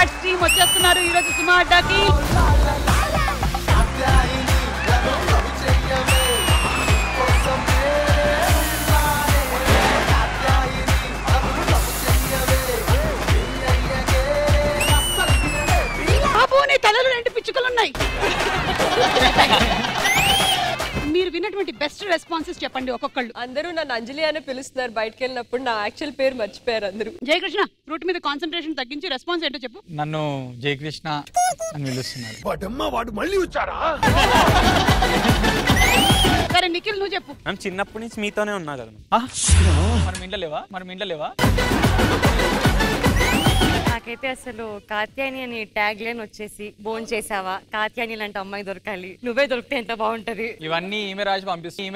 Stars team వచ్చేస్తున్నారు ఈ రోజు సుమా అడ్డాకి. తలలు 2 పిచ్చుకలున్నాయి. మీరు విన్నటువంటి బెస్ట్ రెస్పాన్సెస్ చెప్పండి ఒక్కొక్కళ్ళు. అందరూ నన్ను అంజలి అని పిలుస్తున్నారు బయటకు వెళ్ళినప్పుడు, నా యాక్చువల్ పేరు మర్చిపోయారు అందరూ. జయకృష్ణ రూట్ మీద కాన్సంట్రేషన్ తగ్గించి రెస్పాన్స్ ఏంటో చెప్పు. నన్ను జయకృష్ణ అని పిలుస్తున్నారు. వాడు మళ్ళీ వచ్చారా? సరే నిఖిల్ నువ్వు చెప్పు. మేము చిన్నప్పటి నుంచి మీతోనే ఉన్నా కదా. మనం ఇంట్లో లేవా? నాకైతే అసలు కాత్యాయని అని ట్యాగ్ లైన్ వచ్చేసి బోన్ చేసావా, కాత్యాయని లాంటి అమ్మాయి దొరకాలి, నువ్వే దొరికితే ఎంత బాగుంటది. ఇవన్నీ ఈమె రాసి పంపిస్తుంది.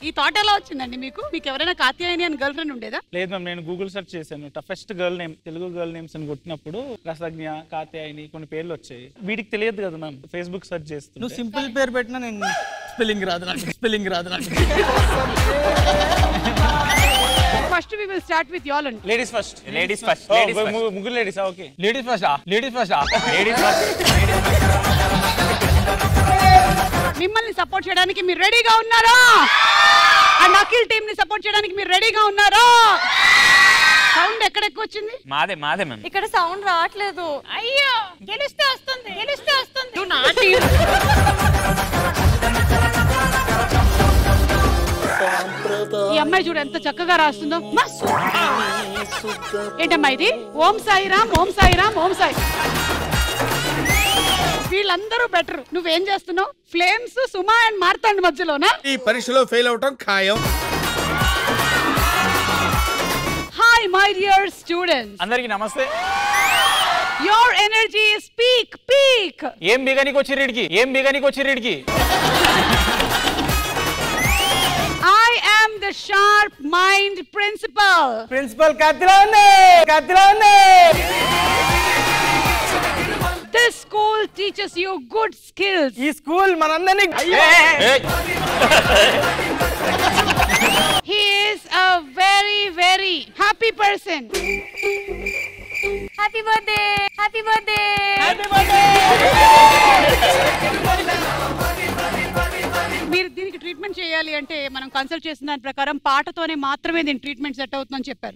ఈ థాట్ ఎలా వచ్చిందండి మీకు? మీకు ఎవరైనా కాత్యాయని అని గర్ల్ ఫ్రెండ్ ఉండేదా? లేదు మ్యామ్, నేను గూగుల్ సెర్చ్ చేశాను. Toughest girl name, Telugu girl names అని కొట్టినప్పుడు రసజ్ఞ, కాత్యాయని కొన్ని పేర్లు వచ్చాయి. వీటికి తెలియదు కదా మ్యామ్, ఫేస్బుక్ సెర్చ్ చేస్తూ. నువ్వు సింపుల్ పేరు పెట్టినా నేను స్పెల్లింగ్ రాదు నాకు. First we will start with y'all అండి. Ladies first. ముగ్గురు లేడీస్. Okay, ladies first. మిమ్మల్ని సపోర్ట్ చేయడానికి మీరు రెడీగా ఉన్నారా? అండ్ అఖిల్ టీమ్ ని సపోర్ట్ చేయడానికి మీరు రెడీగా ఉన్నారా? సౌండ్ ఎక్కడెక్కువ వచ్చింది? మాదే మ్యామ్. ఇక్కడ సౌండ్ రావట్లేదు. అయ్యో గెలిస్తే వస్తుంది. నువ్వు నా టీం. ఈ అమ్మాయి చూడు ఎంత చక్కగా రాస్తుందో. ఏంటమ్మా ఇది? ఓం సాయిరామ్, ఓం సాయిరామ్, ఓం సాయి. వీళ్ళందరూ బెటర్. నువ్వేం చేస్తున్నావు? ఫ్లేమ్స్, సుమా అండ్ మార్తాండ్ మధ్యలోనా? ఈ పరీక్షలో ఫెయిల్ అవటం ఖాయం. హాయ్ మై డియర్ స్టూడెంట్స్, అందరికి నమస్తే. your energy is peak. ఏం బిగానికి వచ్చిరీడికి? I am the sharp mind principal. కత్తిలోనే. This school teaches you good skills. ఈ స్కూల్ మనందరినీ. He is a very happy person. Happy birthday. మీరు దీనికి ట్రీట్మెంట్ చేయాలి అంటే మనం కన్సల్ట్ చేసిన దాని ప్రకారం పాటతోనే మాత్రమే దీని ట్రీట్మెంట్ సెట్ అవుతుందని చెప్పారు.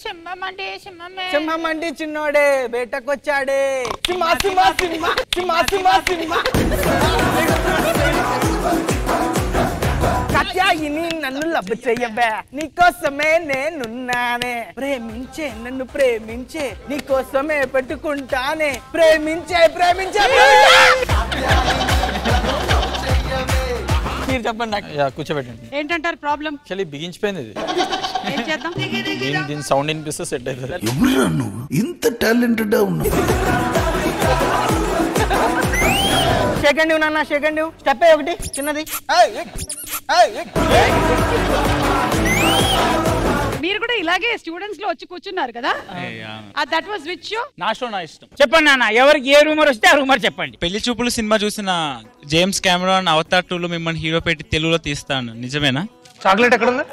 సింహమండి చిన్నోడే బేటకొచ్చాడే. సింహ కాత్యాయని నన్ను లవ్ చెయ్యవే, నీకోసమే నేనున్నానే. నన్ను ప్రేమించే, నీకోసమే పెట్టుకుంటానే. ప్రేమించే. మీరు చెప్పండి నాకు. కూర్చోబెట్టండి. ఏంటంటారు ప్రాబ్లం? యాక్చువల్లీ బిగించిపోయింది ఇది. ఏం చేద్దాం? దీని సౌండ్ వినిపిస్తే సెట్ అవుతుంది. ఎవరురా నువ్వు ఇంత టాలెంటెడ్ ఉన్నావు? సెకండ్ నాన్న, సెకండ్ స్టెప్ ఒకటి చిన్నది. మీరు కూడా ఇలాగే స్టూడెంట్స్ లో వచ్చి కూర్చున్నారు కదా? That was which show? నా షో నా ఇష్టం. చెప్పండి నాన్న, ఎవరికి ఏ రూమర్ వస్తే ఆ రూమర్ చెప్పండి. పెళ్లి చూపులు సినిమా చూసిన జేమ్స్ కెమెరాన్ అవతార్ 2లో మిమ్మల్ని హీరో పెట్టి తెలుగులో తీస్తాను, నిజమేనా? చాక్లెట్ ఎక్కడ ఉంది?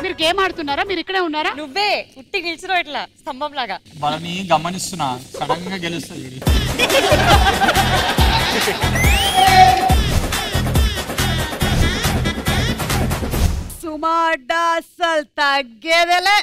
మీరు గేమ్ ఆడుతున్నారా? మీరు ఇక్కడే ఉన్నారా? నువ్వే ఉట్టి నిల్చున్నావు ఇట్లా స్తంభం లాగా. వాళ్ళని గమనిస్తున్నా, సడన్ గా గెలుస్తుంది. సుమా అడ్డా అస్సలు తగ్గేదేలే.